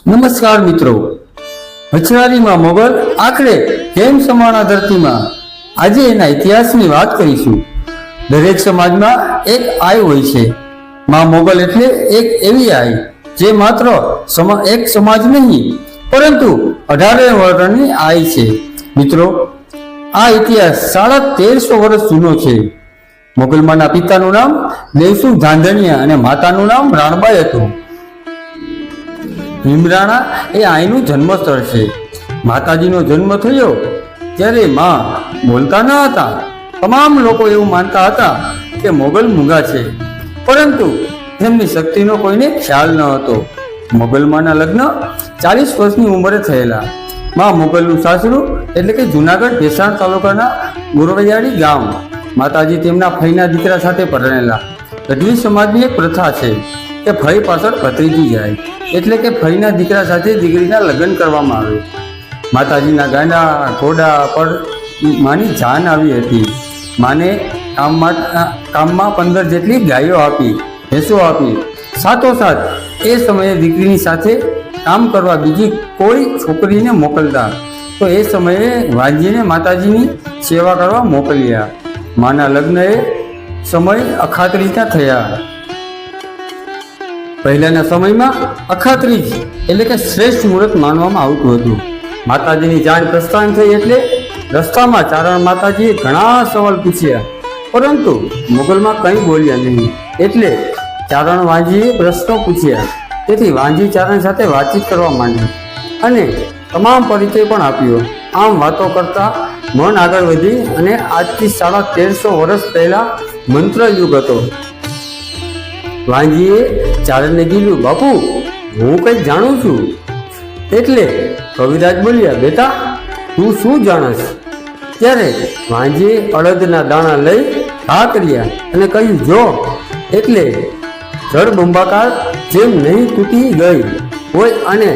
નમસ્કાર મિત્રો, વચનારીમાં મોગલ આખરે કેમ સમાણા ધરતીમાં આજે એના ઇતિહાસની વાત કરીશું. દરેક સમાજમાં એક આય હોય છે. માં મોગલ એટલે એક એવી આય જે માત્ર એક સમાજ નહીં પરંતુ 18 વર્ષની આય છે. મિત્રો, આ ઇતિહાસ 1350 વર્ષ જૂનો છે. મોગલમાના પિતાનું નામ દેવસુખ ધાંધણિયા અને માતાનું નામ રાણબાઈ હતું. ભીમરાણા એ આઈનું જન્મસ્થળ છે. માતાજીનો જન્મ થયો ત્યારે માં બોલતા ન હતા. તમામ લોકો એવું માનતા હતા કે મોગલ મૂંગા છે, પરંતુ તેમની શક્તિનો કોઈને ખ્યાલ ન હતો. મોગલમાના લગ્ન 40 વર્ષની ઉંમરે થયેલા. માં મોગલનું સાસરું એટલે કે જુનાગઢ ભેસાણ તાલુકાના ગુરવૈયાળી ગામ. માતાજી તેમના ફઈના દીકરા સાથે પરણેલા. ગઢવી સમાજની એક પ્રથા છે કે ફઈ પાછળ ભત્રીજી જાય, એટલે કે ફઈના દીકરા સાથે દીકરીના લગ્ન કરવામાં આવે. માતાજીના ગાંડા ઘોડા પર માની જાન આવી હતી. માને કામમાં 15 જેટલી ગાયો આપી, ભેંસો આપી. સાથોસાથ એ સમયે દીકરીની સાથે કામ કરવા બીજી કોઈ છોકરીને મોકલતા, તો એ સમયે વાંજીને માતાજીની સેવા કરવા મોકલ્યા. માના લગ્ન એ સમય અખાત્રીજના થયા. પહેલાના સમયમાં અખાત્રીજ એટલે કે શ્રેષ્ઠ મુહૂર્ત માનવામાં આવતું હતું. માતાજીની જાણ પ્રસ્થાન થઈ એટલે રસ્તામાં ચારણ માતાજીએ ઘણા સવાલ પૂછ્યા, પરંતુ મોગલમાં કંઈ બોલ્યા નહીં. એટલે ચારણ વાંજીએ પ્રશ્નો પૂછ્યા. તેથી વાંજી ચારણ સાથે વાતચીત કરવા માંડી અને તમામ પરિચય પણ આપ્યો. આમ વાતો કરતા મન આગળ વધી અને આજથી 1350 વર્ષ પહેલા મંત્ર યુગ હતો. વાંજીએ ચારણને કીધું, બાપુ હું કંઈક જાણું છું. એટલે કવિરાજ બોલ્યા, બેટા તું શું જાણસ? ત્યારે વાંજીએ અડદના દાણા લઈ ઘા કર્યા અને કહ્યું, જો એટલે જળબંબાકાર જેમ નહીં તૂટી ગઈ હોય અને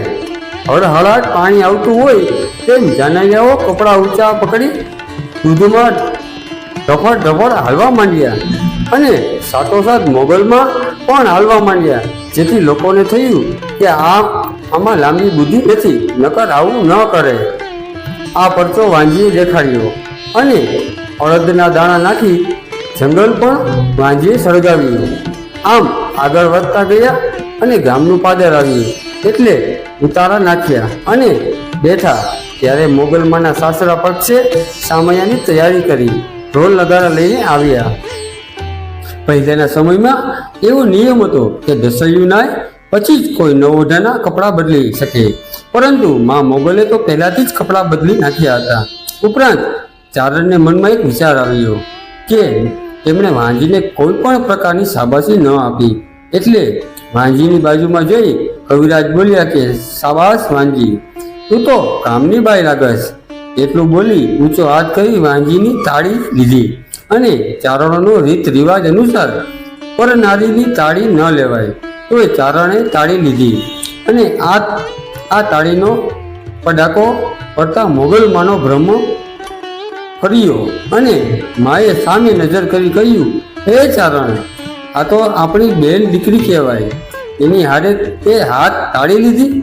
હળહળાટ પાણી આવતું હોય તેમ જાનૈયાઓ કપડાં ઊંચા પકડી દૂધમાં ઢફડ ઢફડ હાલવા માંડ્યા અને સાથોસાથ મોગલમાં પણ હાલવા માંડ્યા. જેથી લોકોને થયું કે આમાં લાંબી બુદ્ધિ નથી, નકર આવું ન કરે. આ પરચો વાંજીએ દેખાડ્યો અને અડદના દાણા નાખી જંગલ પણ વાંજીએ સળગાવ્યું. આમ આગળ વધતા ગયા અને ગામનું પાદર આવ્યું એટલે ઉતારા નાખ્યા અને બેઠા. ત્યારે મોગલમાના સાસરા પક્ષે સામૈયાની તૈયારી કરી ઢોલ નગારા લઈને આવ્યા. પહેલાના સમયમાં એવો નિયમ હતો કે દસૈયું નાય પછી જ કોઈ નવવધ્યાના કપડાં બદલી શકે, પરંતુ માં મોગલે તો પહેલાથી જ કપડાં બદલી નાખ્યા હતા. ઉપરાંત ચારણને મનમાં એક વિચાર આવ્યો કે તેમણે વાંજીને કોઈ પણ પ્રકારની શાબાશી ન આપી. એટલે વાંજીની બાજુમાં જઈ કવિરાજ બોલ્યા કે શાબાશ વાંજી, તું તો કામની બાઈ લાગસ. એટલું બોલી ઊંચો હાથ કરી વાંજીની તાળી લીધી અને ચારણોનો રીત રિવાજ અનુસાર પર નારીની તાળી ન લેવાય, તો એ ચારણે તાળી લીધી અને આ તાળીનો પડાકો પડતા મોગલમાનો બ્રહ્મ ફર્યો અને માએ સામે નજર કરી કહ્યું, હે ચારણ, આ તો આપણી બેન દીકરી કહેવાય, એની હારે તે હાથ તાળી લીધી,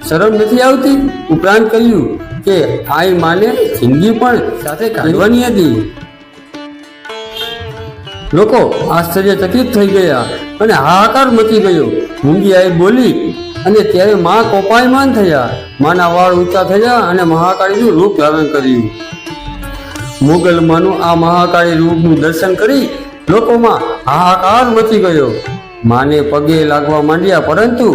શરમ નથી આવતી? ઉપરાંત કહ્યું કે આઈ માને જિંદગી પણ સાથે કાઢવાની હતી. લોકો આશ્ચર્યચકિત થઈ ગયા અને હાહાકાર મચી ગયો. મૂંગી આઈ બોલી અને ત્યારે માં કોપાયમાન થયા. માના વાળ ઊંચા થયા અને મહાકાળીનું રૂપ ધારણ કર્યું. મોગલમાનું આ મહાકાળી રૂપનું દર્શન કરી લોકોમાં હાહાકાર મચી ગયો. માને પગે લાગવા માંડ્યા, પરંતુ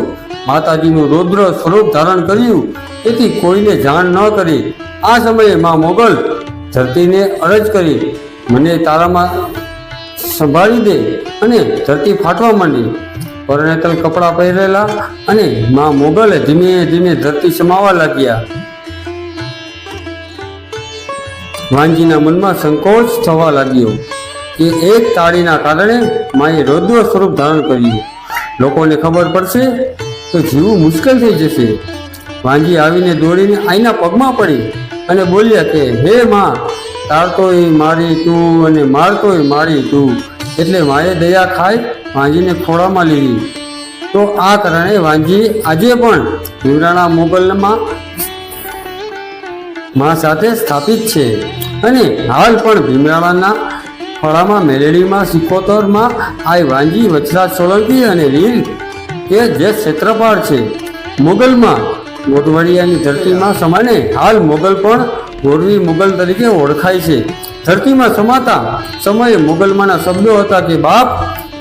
માતાજીનું રૌદ્ર સ્વરૂપ ધારણ કર્યું તેથી કોઈને જાણ ન કરી. આ સમયે માં મોગલ ધરતીને અરજ કરી, મને તારામાં સંભાળી દે, અને ધરતી ફાટવા માંડી. પરણેતલ કપડાં પહેરેલા અને માં મોગલે ધીમે ધીમે ધરતી સમાવા લાગ્યા. વાંજીના મનમાં સંકોચ થવા લાગ્યો કે એક તાળીના કારણે માએ રૌદ્ર સ્વરૂપ ધારણ કર્યું. લોકોને ખબર પડશે તો જીવવું મુશ્કેલ થઈ જશે. વાંજી આવીને દોડીને આઈના પગમાં પડી અને બોલ્યા કે હે માં, તારતોય મારી તું અને મારતોય મારી તું. એટલે માએ દયા ખાઈ વાંજીને ખોળામાં લીધી. તો આ કારણે વાંજી આજે પણ ભીમરાણા મોગલમાં માં સાથે સ્થાપિત છે અને હાલ પણ ભીમરાણાના ફળામાં મેલેડીમાં સિકોતરમાં આ વાંજી વચરાજ સોલંકી અને વીર કે જે ક્ષેત્રપાળ છે મોગલમાં મોટવાડિયાની ધરતીમાં સમાને હાલ મોગલ પણ ગોરવી મોગલ તરીકે ઓળખાય છે. ધરતીમાં સમાતા સમયે મોગલમાંના શબ્દો હતા કે બાપ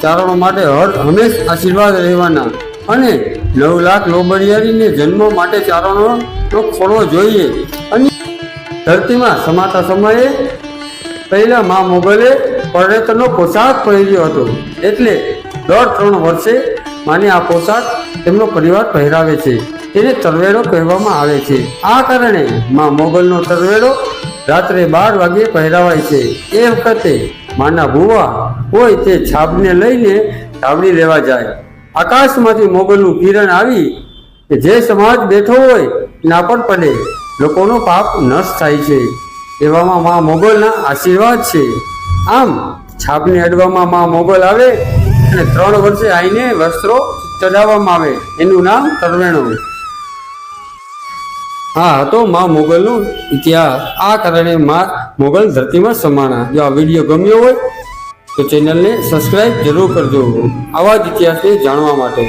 ચારણો માટે હંમેશ આશીર્વાદ રહેવાના અને 9 લાખ લોબડિયારીને જન્મ માટે ચારણોનો ખોળવો જોઈએ. અને ધરતીમાં સમાતા સમયે પહેલા મા મોગલે પર્યટનનો પોશાક પહેર્યો હતો એટલે દર 3 વર્ષે માને આ પોશાક તેમનો પરિવાર પહેરાવે છે. તેને તરવેડો કહેવામાં આવે છે. આ કારણે મા મોગલનો તરવેડો રાત્રે 12 વાગ્યે પહેરાવાય છે. એ વખતે માના ભુવા હોય તે છાબને લઈને ધાબળી લેવા જાય. આકાશમાંથી મોગલનું કિરણ આવી કે જે સમાજ બેઠો હોય એના પર પડે, લોકોનો પાપ નષ્ટ થાય છે. એવામાં મા મોગલના આશીર્વાદ છે. આમ છાબને અડવામાં મા મોગલ આવે અને 3 વર્ષે આઈને વસ્ત્રો ચડાવવામાં આવે, એનું નામ તરવેણો. હા હતો મા મોગલનો ઇતિહાસ. આ કારણે મા મોગલ ધરતીમાં સમાણા. જો આ વિડીયો ગમ્યો હોય તો ચેનલને સબસ્ક્રાઈબ જરૂર કરજો આવા જ ઇતિહાસને જાણવા માટે.